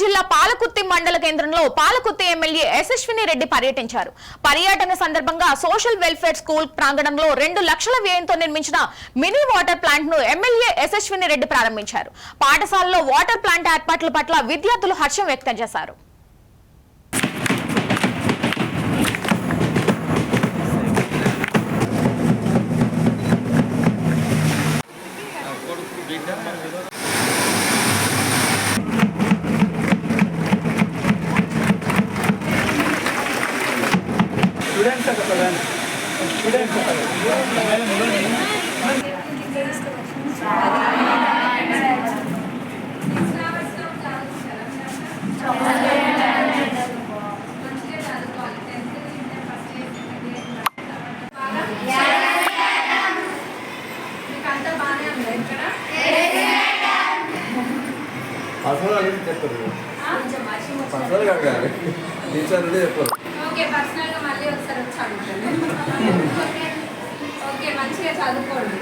జిల్లా పాలకుర్తి మండల కేంద్రంలో పాలకుర్తి ఎమ్మెల్యే యశస్విని రెడ్డి పర్యటించారు. పర్యటన సందర్భంగా సోషల్ వెల్ఫేర్ స్కూల్ ప్రాంగణంలో 2 లక్షల వ్యయంతో నిర్మించిన మినీ వాటర్ ప్లాంట్ ను ఎమ్మెల్యే యశస్విని రెడ్డి ప్రారంభించారు. పాఠశాలలో వాటర్ ప్లాంట్ ఏర్పాట్ల పట్ల విద్యార్థులు హర్షం వ్యక్తం చేశారు. పర్సనల్గా మళ్ళీ ఒకసారి వచ్చి అడుగుతాను. ఓకే మంచిగా చదువుకోండి.